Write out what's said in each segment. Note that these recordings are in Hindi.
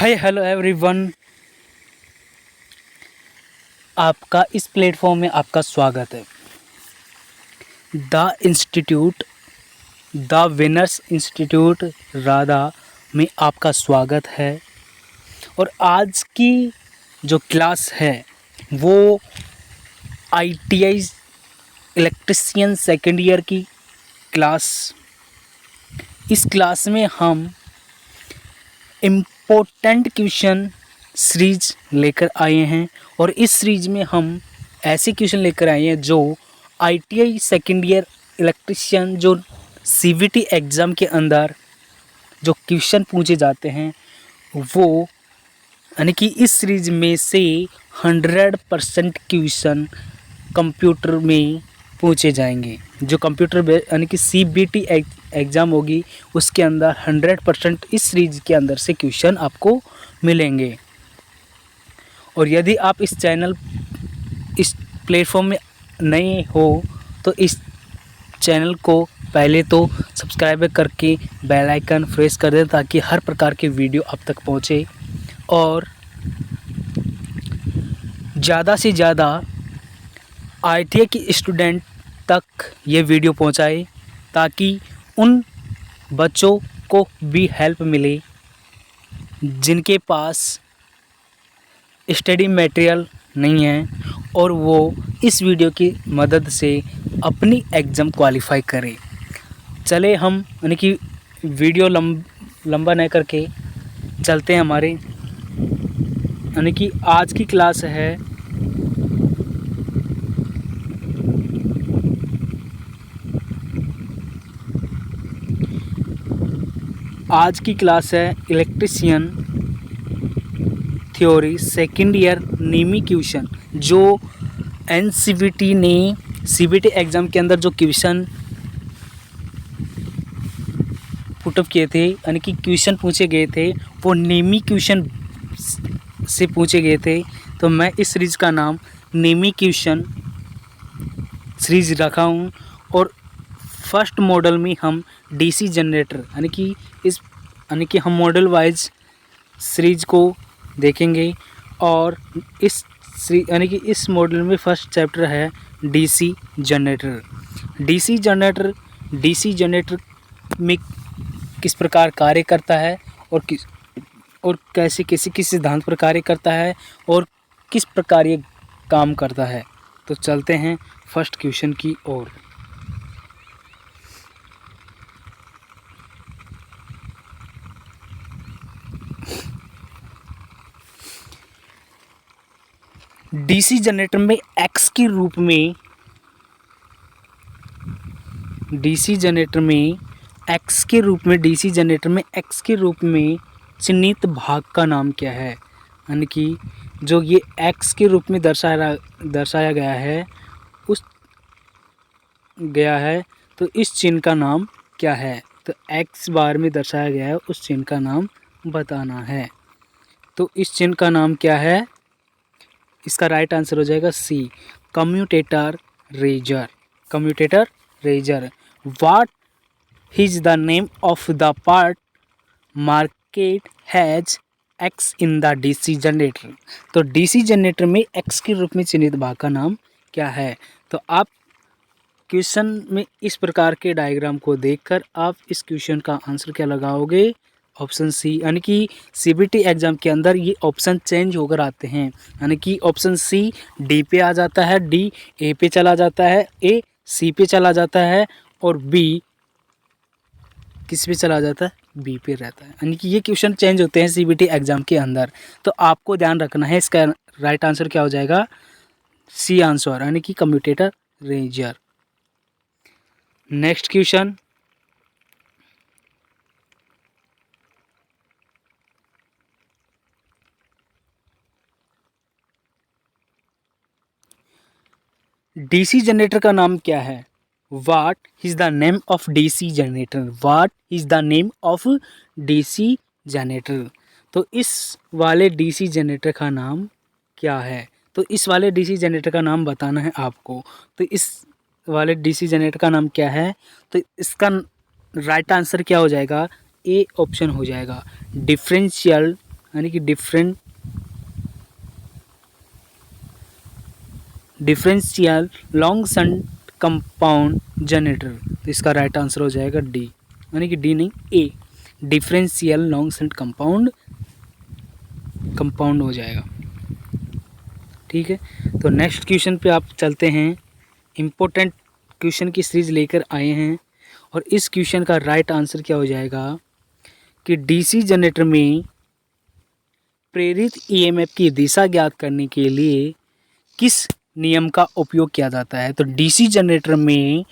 हाय हेलो एवरीवन, आपका इस प्लेटफॉर्म में आपका स्वागत है। द विनर्स इंस्टीट्यूट राधा में आपका स्वागत है। और आज की जो क्लास है वो ITI इलेक्ट्रीशियन सेकेंड ईयर की क्लास। इस क्लास में हम इम्पोर्टेंट क्वेश्चन सीरीज लेकर आए हैं और इस सीरीज में हम ऐसे क्वेश्चन लेकर आए हैं जो ITI सेकेंड ईयर इलेक्ट्रीशियन जो CVT एग्ज़ाम के अंदर जो क्वेश्चन पूछे जाते हैं वो यानी कि इस सीरीज में से 100% क्वेश्चन कंप्यूटर में पूछे जाएंगे। जो कंप्यूटर यानी कि CBT एग्ज़ाम होगी उसके अंदर 100% इस सीरीज के अंदर से क्वेश्चन आपको मिलेंगे। और यदि आप इस प्लेटफॉर्म में नए हो तो इस चैनल को पहले तो सब्सक्राइब करके बेल आइकन प्रेस कर दें ताकि हर प्रकार के वीडियो आप तक पहुँचे और ज़्यादा से ज़्यादा ITI के स्टूडेंट तक ये वीडियो पहुंचाए ताकि उन बच्चों को भी हेल्प मिले जिनके पास स्टडी मटेरियल नहीं है और वो इस वीडियो की मदद से अपनी एग्ज़ाम क्वालिफाई करें। चले हम यानी कि वीडियो लंबा नहीं करके चलते हैं हमारे यानी कि आज की क्लास है electrician theory second year Nemi question जो NCVT ने CBT एग्ज़ाम के अंदर जो क्वेश्चन पुटअप किए थे यानी कि क्वेश्चन पूछे गए थे वो नेमी क्वेश्चन से पूछे गए थे। तो मैं इस सीरीज़ का नाम नेमी क्वेश्चन सीरीज़ रखा हूँ और फर्स्ट मॉडल में हम DC जनरेटर यानी कि हम मॉडल वाइज सीरीज को देखेंगे। और इस मॉडल में फर्स्ट चैप्टर है DC जनरेटर में किस प्रकार कार्य करता है और कैसे किस सिद्धांत पर कार्य करता है और किस प्रकार ये काम करता है। तो चलते हैं फर्स्ट क्वेश्चन की ओर। DC जनरेटर में X के रूप में DC जनरेटर में X के रूप में चिन्हित भाग का नाम क्या है। यानी कि जो ये X के रूप में दर्शाया गया है तो इस चिन्ह का नाम क्या है। तो X बार में दर्शाया गया है उस चिन्ह का नाम बताना है। तो इस चिन्ह का नाम क्या है, इसका राइट आंसर हो जाएगा C, commutator riser. What is the name of the part marked as X in the DC generator. तो DC जनरेटर में X के रूप में चिन्हित भाग का नाम क्या है। तो आप क्वेश्चन में इस प्रकार के डायग्राम को देखकर आप इस क्वेश्चन का आंसर क्या लगाओगे, ऑप्शन C। यानी कि CBT एग्ज़ाम के अंदर ये ऑप्शन चेंज होकर आते हैं। यानी कि ऑप्शन C D पे आ जाता है, D A पे चला जाता है, A C पे चला जाता है और B किस पे चला जाता है, B पे रहता है। यानी कि ये क्वेश्चन चेंज होते हैं CBT एग्ज़ाम के अंदर। तो आपको ध्यान रखना है, इसका राइट आंसर क्या हो जाएगा, C आंसर यानी कि commutator riser. Next question, DC generator का नाम क्या है। What is the name of DC generator. तो इस वाले DC जनरेटर का नाम क्या है। तो इस वाले DC जनरेटर का नाम बताना है आपको। तो इस वाले DC जनरेटर का नाम क्या है, तो इसका राइट आंसर क्या हो जाएगा, A ऑप्शन हो जाएगा, डिफरेंशियल यानी कि differential long shunt compound generator. तो इसका राइट आंसर हो जाएगा डी, यानी कि डी नहीं ए, डिफरेंशियल लॉन्ग शंट कंपाउंड हो जाएगा। ठीक है, तो नेक्स्ट क्वेश्चन पे आप चलते हैं। इम्पोर्टेंट क्वेश्चन की सीरीज लेकर आए हैं और इस क्वेश्चन का राइट आंसर क्या हो जाएगा कि डीसी जनरेटर में प्रेरित ईएमएफ की दिशा ज्ञात करने के लिए किस नियम का उपयोग किया जाता है। तो डीसी जनरेटर में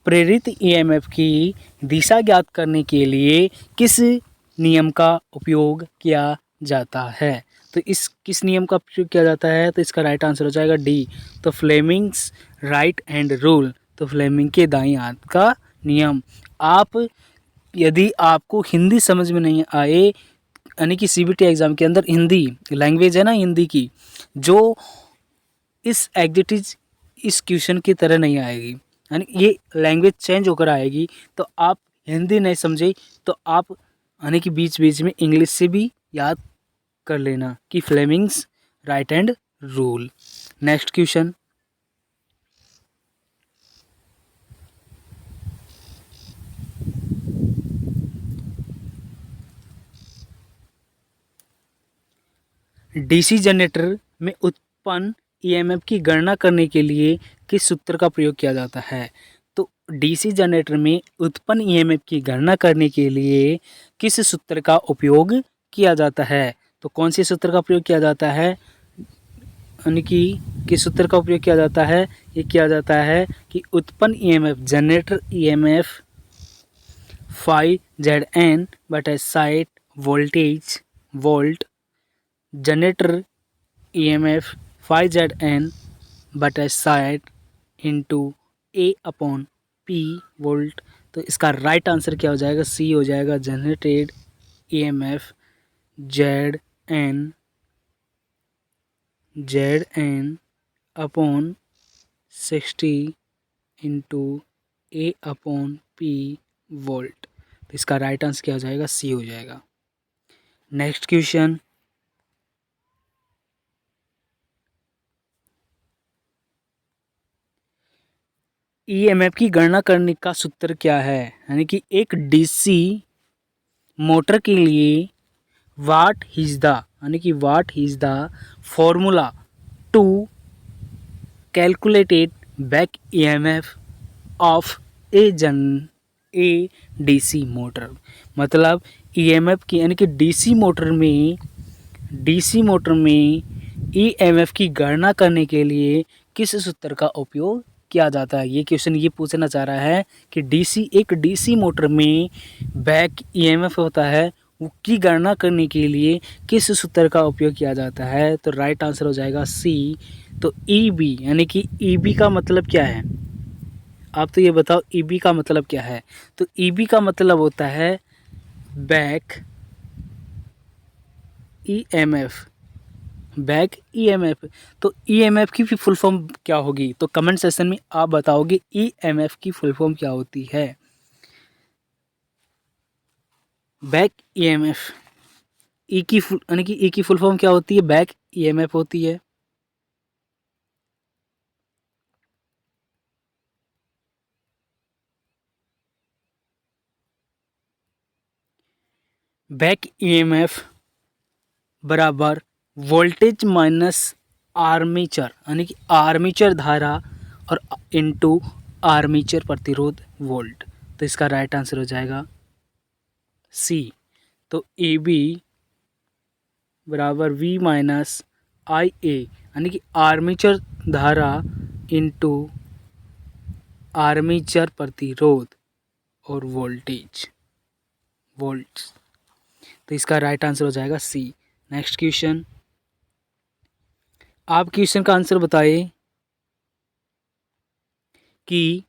प्रेरित ईएमएफ की दिशा ज्ञात करने के लिए किस नियम का उपयोग किया जाता है। तो इस किस नियम का उपयोग किया जाता है, तो इसका राइट आंसर हो जाएगा डी, तो फ्लेमिंग्स राइट हैंड रूल। तो फ्लेमिंग के दाईं हाथ का नियम। आप यदि आपको हिंदी समझ में नहीं आए, यानी कि सीबीटी एग्ज़ाम के अंदर हिंदी लैंग्वेज है ना, हिंदी की, जो इस एग्जिटिज इस क्वेश्चन की तरह नहीं आएगी, यानी ये लैंग्वेज चेंज होकर आएगी। तो आप हिंदी नहीं समझे तो आप यानी कि बीच बीच में इंग्लिश से भी याद कर लेना कि Fleming's right hand rule. Next question, DC generator में उत्पन्न ईएमएफ की गणना करने के लिए किस सूत्र का प्रयोग किया जाता है। तो डीसी जनरेटर में उत्पन्न ईएमएफ की गणना करने के लिए किस सूत्र का उपयोग किया जाता है। तो कौन से सूत्र का प्रयोग किया जाता है, यानी कि किस सूत्र का उपयोग किया जाता है, ये किया जाता है कि उत्पन्न EMF generator EMF phi Z N बटा साइट voltage volt generator EMF phi Z N बटा साइट into A upon P volt. तो इसका राइट आंसर क्या हो जाएगा, सी हो जाएगा, generated EMF Z N upon 60 into A upon P volt. तो इसका राइट आंसर क्या हो जाएगा, सी हो जाएगा। नेक्स्ट क्वेश्चन, ईएमएफ की गणना करने का सूत्र क्या है, यानी कि एक डीसी मोटर के लिए व्हाट इज द, यानी कि what is the formula to calculated back EMF of a DC motor. मतलब ईएमएफ की, यानी कि डीसी मोटर में ईएमएफ की गणना करने के लिए किस सूत्र का उपयोग किया जाता है। ये क्वेश्चन ये पूछना चाह रहा है कि एक डीसी मोटर में बैक ईएमएफ होता है, की गणना करने के लिए किस सूत्र का उपयोग किया जाता है। तो राइट आंसर हो जाएगा सी, तो ईबी, यानी कि ईबी का मतलब क्या है, आप तो ये बताओ ईबी का मतलब क्या है। तो ईबी का मतलब होता है बैक ईएमएफ, बैक ईएमएफ। तो ईएमएफ की फुल फॉर्म क्या होगी, तो कमेंट सेक्शन में आप बताओगे ईएमएफ की फुल फॉर्म क्या होती है। बैक ईएमएफ, ई की फुल, यानी कि ई की फुल फॉर्म क्या होती है, बैक ईएमएफ होती है। बैक ईएमएफ बराबर वोल्टेज माइनस आर्मेचर, यानी कि आर्मेचर धारा और इनटू आर्मेचर प्रतिरोध वोल्ट। तो इसका राइट आंसर हो जाएगा सी, तो ए बी बराबर वी माइनस आई ए, यानी कि आर्मेचर धारा इनटू आर्मेचर प्रतिरोध और वोल्ट। तो इसका राइट आंसर हो जाएगा सी। नेक्स्ट क्वेश्चन, आप क्वेश्चन का आंसर बताइए कि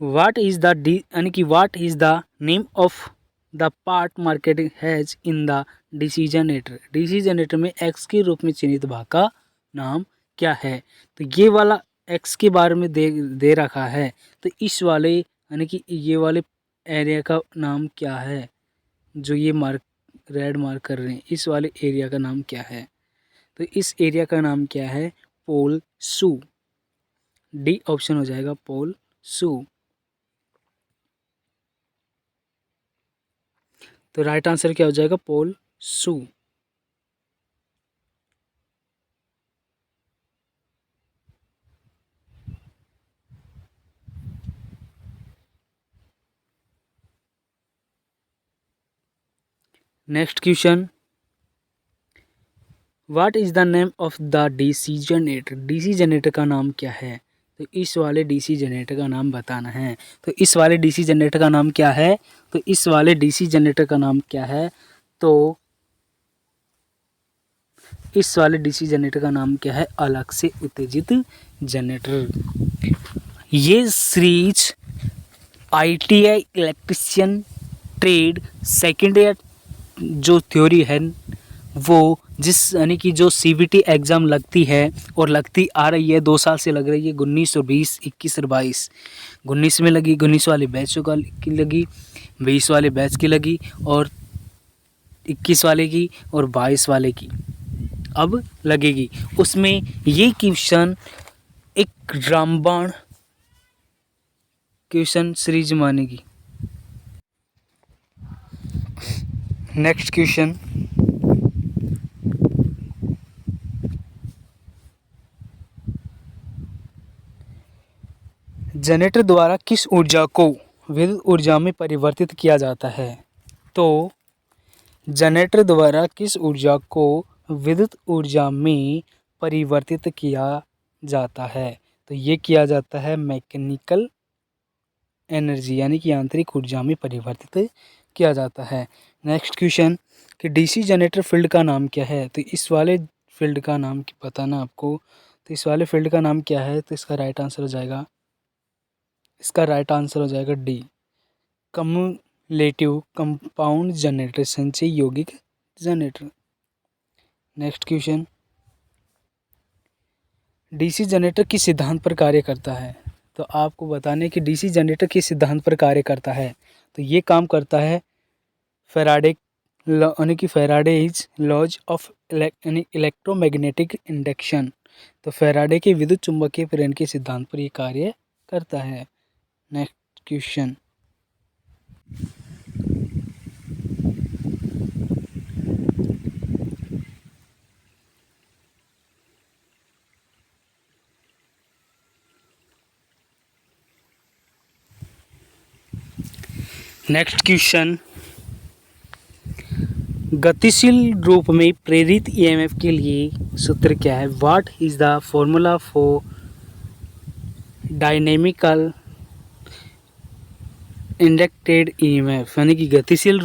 व्हाट इज द यानी कि what is the name of the part marked has in the DC generator. DC generator में एक्स के रूप में चिन्हित भाग का नाम क्या है। तो ये वाला एक्स के बारे में दे रखा है, तो इस वाले यानी कि ये वाले एरिया का नाम क्या है, जो ये रेड मार्क कर रहे हैं, इस वाले एरिया का नाम क्या है? तो इस एरिया का नाम क्या है? पोल सू। डी ऑप्शन हो जाएगा पोल सू। तो राइट आंसर क्या हो जाएगा? Pole shoe. Next question, what is the name of the DC generator? DC generator का नाम क्या है? तो इस वाले डीसी जनरेटर का नाम बताना है। तो इस वाले डीसी जनरेटर का नाम क्या है? तो इस वाले डीसी जनरेटर का नाम क्या है? तो इस वाले डीसी जनरेटर का नाम क्या है? अलग से उत्तेजित जनरेटर। ये series ITI electrician trade second year जो थ्योरी है वो जिस यानी कि जो सीबीटी एग्ज़ाम लगती है और लगती आ रही है, 2 साल से लग रही है, 19 और 20, 21 और 22। 19 में लगी, 19 वाले बैच की लगी, 20 वाले बैच की लगी और 21 वाले की और 22 वाले की अब लगेगी। उसमें ये क्वेश्चन एक रामबाण क्वेश्चन सीरीज मानेगी। नेक्स्ट क्वेश्चन, जनरेटर द्वारा किस ऊर्जा को विद्युत ऊर्जा में परिवर्तित किया जाता है? तो जनरेटर द्वारा किस ऊर्जा को विद्युत ऊर्जा में परिवर्तित किया जाता है? तो ये किया जाता है मैकेनिकल एनर्जी यानी कि यांत्रिक ऊर्जा में परिवर्तित किया जाता है। नेक्स्ट क्वेश्चन कि डीसी जनरेटर फील्ड का नाम क्या है? तो इस वाले फील्ड का नाम बताना आपको। तो इस वाले फील्ड का नाम क्या है? तो इसका राइट आंसर हो जाएगा, इसका राइट आंसर हो जाएगा डी, कम्युलेटिव कंपाउंड जनरेटर, संचय यौगिक generator. Next question, DC generator किस सिद्धांत पर कार्य करता है? तो आपको बताने कि डीसी जनरेटर किस सिद्धांत पर कार्य करता है। तो ये काम करता है फैराडे यानी कि Faraday's laws of electromagnetic induction. तो फैराडे के विद्युत चुंबकीय प्रेरण के सिद्धांत पर ये कार्य करता है। नेक्स्ट क्वेश्चन, नेक्स्ट क्वेश्चन, गतिशील रूप में प्रेरित ईएमएफ के लिए सूत्र क्या है? What is the formula for dynamical inducted EMF? यानी कि गतिशील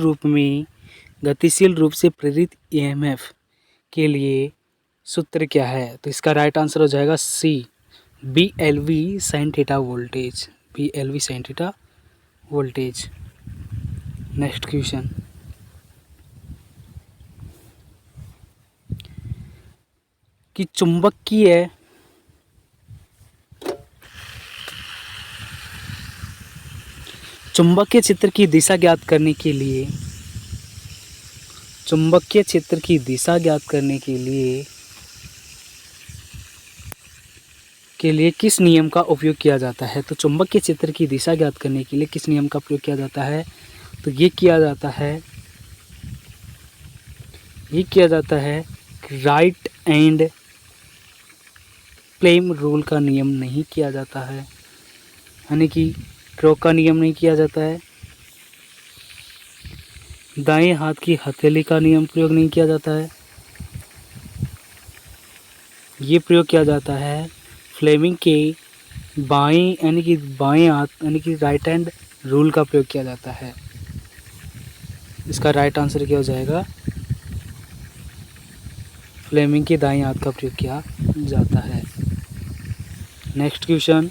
रूप से प्रेरित ईएमएफ के लिए सूत्र क्या है? तो इसका राइट आंसर हो जाएगा C, B L V sine theta voltage, B L V sine theta voltage. Next question, कि चुंबकीय क्षेत्र की दिशा ज्ञात करने के लिए किस नियम का उपयोग किया जाता है? तो चुंबकीय क्षेत्र की दिशा ज्ञात करने के लिए किस नियम का प्रयोग किया जाता है? तो ये किया जाता है राइट एंड प्लेम रूल का नियम नहीं किया जाता है, यानी कि क्रोक का नियम नहीं किया जाता है। दाएं हाथ की हथेली का नियम प्रयोग नहीं किया जाता है। ये प्रयोग किया जाता है फ्लेमिंग के बाएं हाथ यानी कि राइट हैंड रूल का प्रयोग किया जाता है। इसका राइट आंसर क्या हो जाएगा? फ्लेमिंग के दाएं हाथ का प्रयोग किया जाता है। Next question,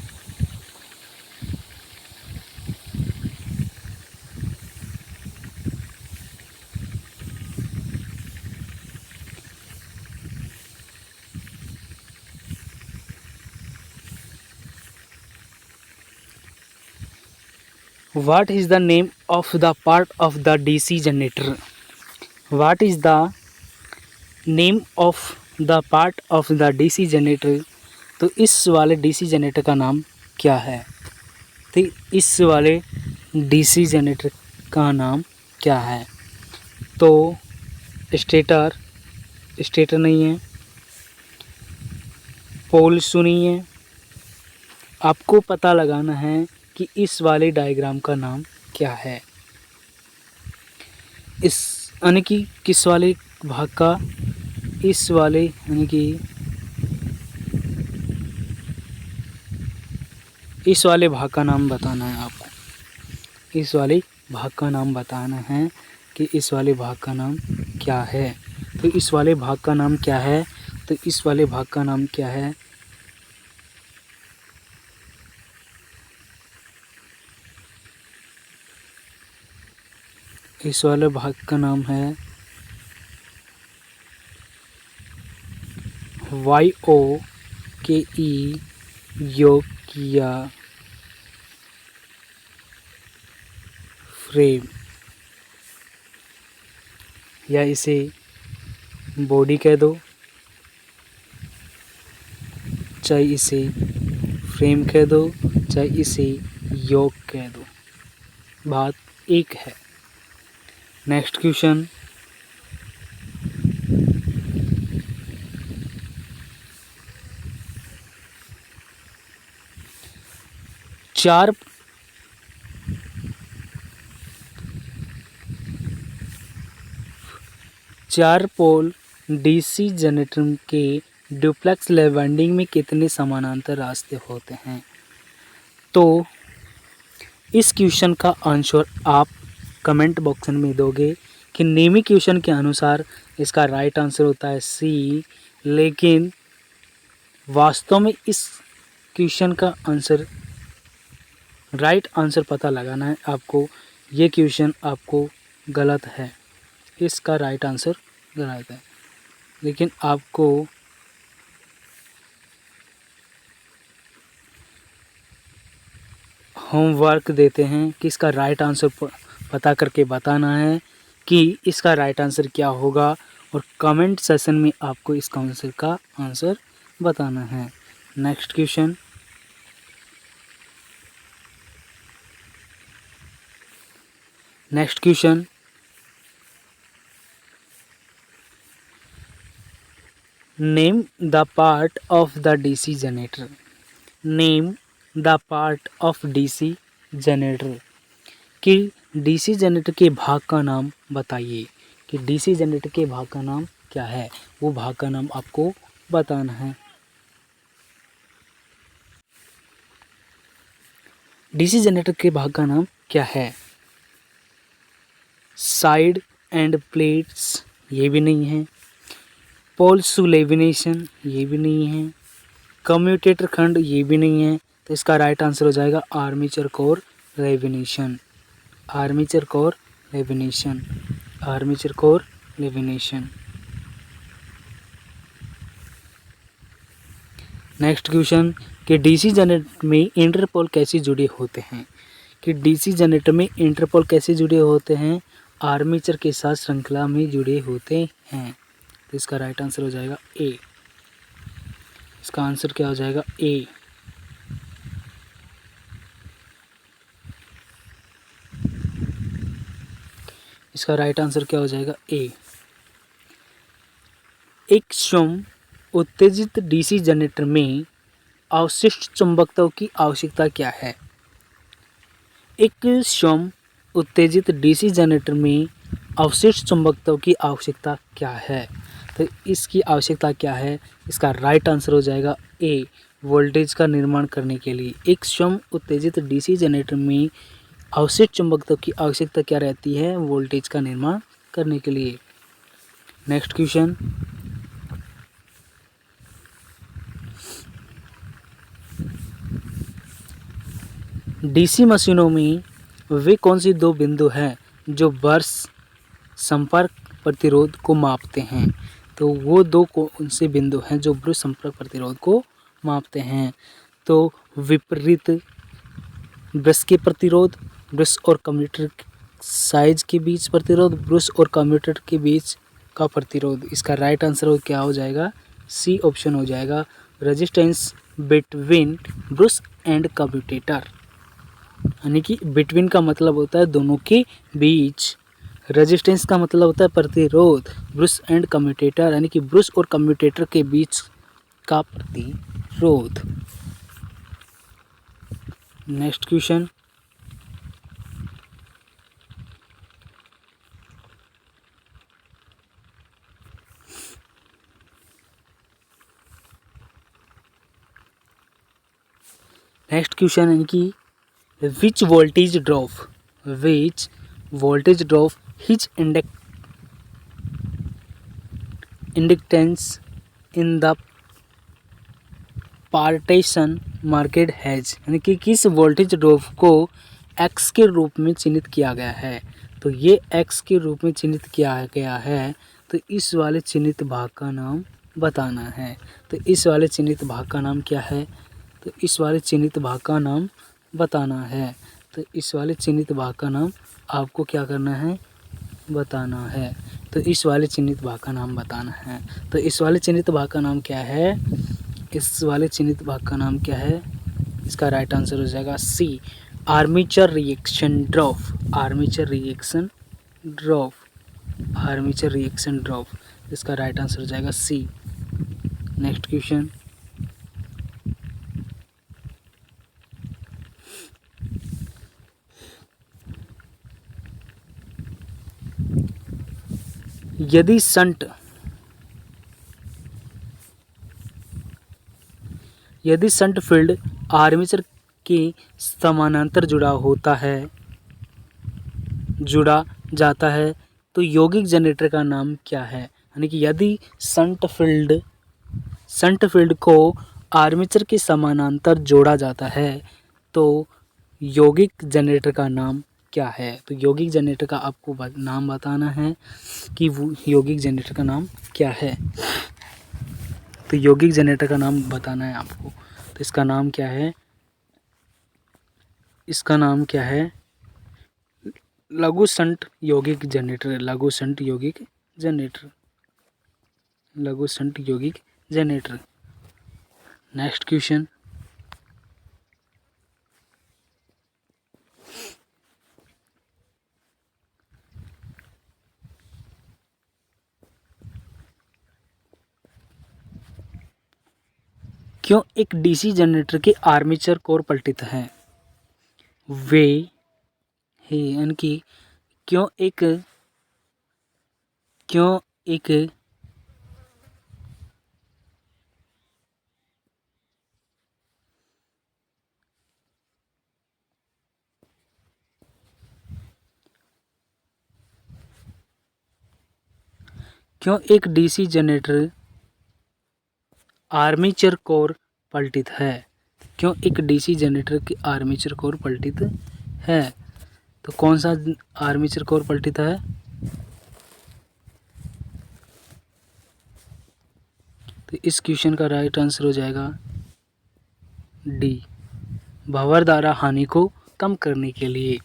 what is the name of the part of the DC generator? What is the name of the part of the DC generator. तो इस वाले डीसी जनरेटर का नाम क्या है। तो इस वाले डीसी जनरेटर का नाम क्या है। तो स्टेटर, स्टेटर नहीं है, पोल सुनी है। आपको पता लगाना है कि इस वाले डायग्राम का नाम क्या है। इस यानी कि किस वाले भाग का, इस वाले यानी कि इस वाले भाग का नाम बताना है आपको। इस वाले भाग का नाम बताना है कि इस वाले भाग का नाम क्या है। तो इस वाले भाग का नाम क्या है। तो इस वाले भाग का नाम क्या है। इस वाले भाग का नाम है YOKE योकिया फ्रेम, या इसे बॉडी कह दो, चाहे इसे फ्रेम कह दो, चाहे इसे योक कह दो, बात एक है। नेक्स्ट क्वेश्चन, चार पोल डीसी जनरेटर के डुप्लेक्स वाइंडिंग में कितने समानांतर रास्ते होते हैं। तो इस क्वेश्चन का आंसर आप कमेंट बॉक्स में दोगे कि नेमी क्वेश्चन के अनुसार इसका राइट आंसर होता है सी, लेकिन वास्तव में इस क्वेश्चन का आंसर, राइट आंसर पता लगाना है आपको। ये क्वेश्चन आपको गलत है, इसका राइट आंसर गलत है, लेकिन आपको होमवर्क देते हैं कि इसका राइट आंसर पता करके बताना है कि इसका राइट आंसर क्या होगा, और कमेंट सेशन में आपको इसका आंसर का आंसर बताना है। Next question, name the part of the DC generator. Name the part of DC generator, कि डीसी जनरेटर के भाग का नाम बताइए, कि डीसी जनरेटर के भाग का नाम क्या है, वो भाग का नाम आपको बताना है। डीसी जनरेटर के भाग का नाम क्या है। साइड एंड प्लेट्स, ये भी नहीं है। पोल्स टू लेमिनेशन, ये भी नहीं है। कम्यूटेटर खंड, ये भी नहीं है। तो इसका राइट आंसर हो जाएगा armature core lamination, armature core lamination, armature core lamination. Next question, कि डीसी जनरेटर में इंटरपोल कैसे जुड़े होते हैं। कि डीसी जनरेटर में इंटरपोल कैसे जुड़े होते हैं, आर्मेचर के साथ श्रृंखला में जुड़े होते हैं। तो इसका राइट आंसर हो जाएगा ए। इसका आंसर क्या हो जाएगा, ए। इसका राइट आंसर क्या हो जाएगा, ए। एक सम उत्तेजित डीसी जनरेटर में अवशिष्ट चुंबकत्व की आवश्यकता क्या है। एक सम उत्तेजित डीसी जनरेटर में अवशिष्ट चुंबकत्व की आवश्यकता क्या है। तो इसकी आवश्यकता क्या है, इसका राइट आंसर हो जाएगा ए, वोल्टेज का निर्माण करने के लिए। एक सम उत्तेजित डीसी जनरेटर में अवशिष्ट चुंबकत्व की आवश्यकता क्या रहती है, वोल्टेज का निर्माण करने के लिए। नेक्स्ट क्वेश्चन, डीसी मशीनों में वे कौन सी दो बिंदु हैं जो ब्रश संपर्क प्रतिरोध को मापते हैं। तो वो दो कौन से बिंदु हैं जो ब्रश संपर्क प्रतिरोध को मापते हैं। तो विपरीत ब्रश के प्रतिरोध, ब्रश और कम्यूटेटर साइज के बीच प्रतिरोध, ब्रश और कम्यूटेटर के बीच का प्रतिरोध। इसका राइट आंसर क्या हो जाएगा? सी ऑप्शन हो जाएगा, resistance between brush and commutator. यानी कि बिटवीन का मतलब होता है दोनों के बीच, रेजिस्टेंस का मतलब होता है प्रतिरोध, ब्रश एंड कम्यूटेटर यानी कि ब्रश और कम्यूटेटर के बीच का प्रतिरोध। नेक्स्ट क्वेश्चन, यानी कि which voltage drop his inductance in the partition market has, यानी कि किस वोल्टेज ड्रॉप को x के रूप में चिन्हित किया गया है। तो ये x के रूप में चिन्हित किया गया है, तो इस वाले चिन्हित भाग का नाम बताना है। तो इस वाले चिन्हित भाग का नाम क्या है? तो इस वाले चिन्हित भाग का नाम बताना है। तो इस वाले चिन्हित भाग का नाम आपको क्या करना है? बताना है। तो इस वाले चिन्हित भाग का नाम बताना है। तो इस वाले चिन्हित भाग का नाम क्या है? इस वाले चिन्हित भाग का नाम क्या है? इसका राइट आंसर हो जाएगा C, armature reaction drop. Armature reaction drop, इसका राइट आंसर हो जाएगा सी। नेक्स्ट क्वेश्चन, यदि शंट फील्ड आर्मेचर के समानांतर जुड़ा जाता है तो यौगिक जनरेटर का नाम क्या है? यानी कि यदि शंट फील्ड को आर्मेचर के समानांतर जोड़ा जाता है तो यौगिक जनरेटर का नाम क्या है? तो यौगिक जनरेटर का आपको नाम बताना है कि वो यौगिक जनरेटर का नाम क्या है। तो यौगिक जनरेटर का नाम बताना है आपको। तो इसका नाम क्या है? इसका नाम क्या है? लघु शंट यौगिक जनरेटर। लघु शंट यौगिक जनरेटर। नेक्स्ट क्वेश्चन, क्यों एक डीसी जनरेटर के आर्मेचर कोर पलटित है? वे है यानी कि क्यों एक डीसी जनरेटर आर्मेचर कोर पलटित है? क्यों एक डीसी जनरेटर की आर्मेचर कोर पलटित है? तो कौन सा आर्मेचर कोर पलटित है? तो इस क्वेश्चन का राइट आंसर हो जाएगा डी, भंवर द्वारा हानि को कम करने के लिए।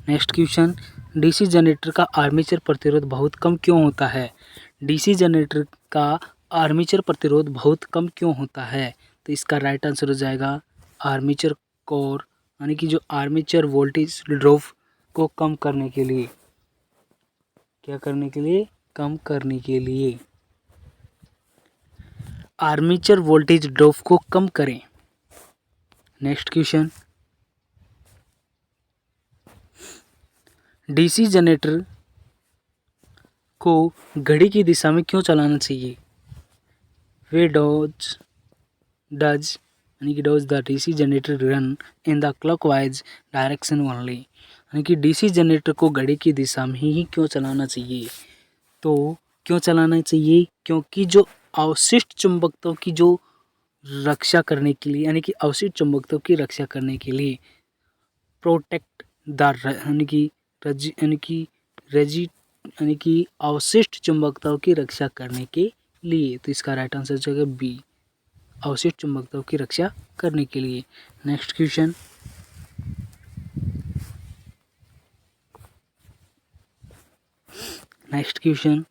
नेक्स्ट क्वेश्चन, डीसी जनरेटर का आर्मेचर प्रतिरोध बहुत कम क्यों होता है? डीसी जनरेटर का आर्मेचर प्रतिरोध बहुत कम क्यों होता है? तो इसका राइट आंसर हो जाएगा आर्मेचर कोर, यानी कि जो आर्मेचर वोल्टेज ड्रॉप को कम करने के लिए। क्या करने के लिए? कम करने के लिए। आर्मेचर वोल्टेज ड्रॉप को कम करें। नेक्स्ट क्वेश्चन, डीसी जनरेटर को घड़ी की दिशा में क्यों चलाना चाहिए? वे डज यानी कि does the DC generator run in the clockwise direction only, यानी कि डीसी जनरेटर को घड़ी की दिशा में ही क्यों चलाना चाहिए? तो क्यों चलाना चाहिए? क्योंकि जो अवशिष्ट चुंबकत्व की जो रक्षा करने के लिए, यानी कि अवशिष्ट चुंबकत्व की रक्षा करने के लिए, प्रोटेक्ट द यानी कि अवशिष्ट चुंबकत्व की रक्षा करने के लिए। तो इसका राइट आंसर हो जाएगा बी, अवशिष्ट चुंबकत्व की रक्षा करने के लिए। नेक्स्ट क्वेश्चन, नेक्स्ट क्वेश्चन,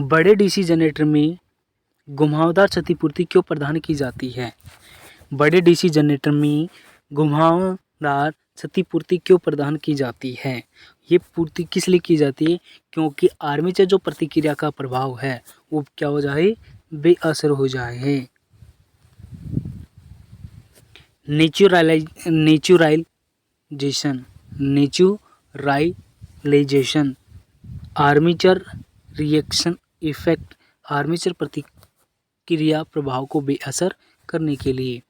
बड़े डीसी जनरेटर में घुमावदार क्षतिपूर्ति क्यों प्रदान की जाती है? बड़े डीसी जनरेटर में घुमावदार क्षतिपूर्ति क्यों प्रदान की जाती है? ये पूर्ति किस लिए की जाती है? क्योंकि आर्मेचर जो प्रतिक्रिया का प्रभाव है वो क्या हो जाए, बेअसर हो जाए। Naturalisation armature reaction effect, armature प्रतिक्रिया प्रभाव को बेअसर करने के लिए।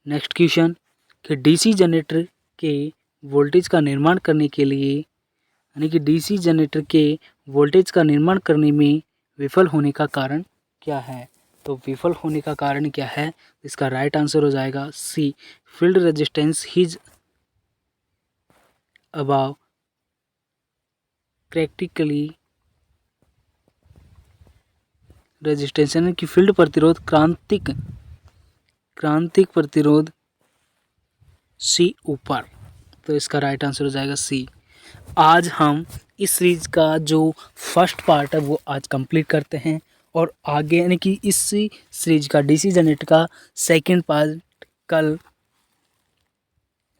नेक्स्ट क्वेश्चन कि डीसी जनरेटर के वोल्टेज का निर्माण करने के लिए, यानी कि डीसी जनरेटर के वोल्टेज का निर्माण करने में विफल होने का कारण क्या है? तो विफल होने का कारण क्या है? इसका राइट आंसर हो जाएगा C, field resistance his above practically resistance, यानी कि फील्ड प्रतिरोध क्रांतिक प्रतिरोध सी ऊपर। तो इसका राइट आंसर हो जाएगा सी। आज हम इस सीरीज का जो फर्स्ट पार्ट है वो आज कंप्लीट करते हैं और आगे यानी कि इस सीरीज का डीसी जनरेटर का सेकंड पार्ट कल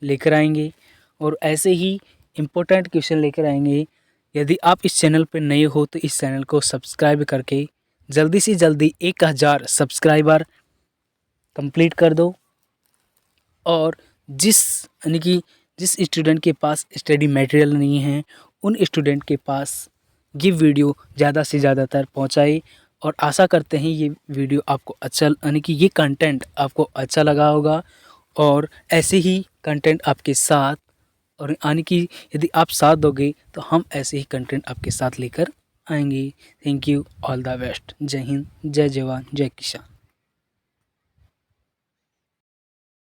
लेकर आएंगे और ऐसे ही इम्पोर्टेंट क्वेश्चन लेकर आएंगे। यदि आप इस चैनल पर नए हो तो इस चैनल को सब्सक्राइब करके जल्दी से जल्दी 1000 सब्सक्राइबर कंप्लीट कर दो। और जिस स्टूडेंट के पास स्टडी मटेरियल नहीं है उन स्टूडेंट के पास ये वीडियो ज़्यादा से ज़्यादातर पहुंचाए और आशा करते हैं ये वीडियो आपको अच्छा, यानी कि ये कंटेंट आपको अच्छा लगा होगा और ऐसे ही कंटेंट आपके साथ, और यानी कि यदि आप साथ दोगे तो हम ऐसे ही कंटेंट आपके साथ लेकर आएंगे। Thank you, all the best. जय हिंद, जय जवान, जय किसान।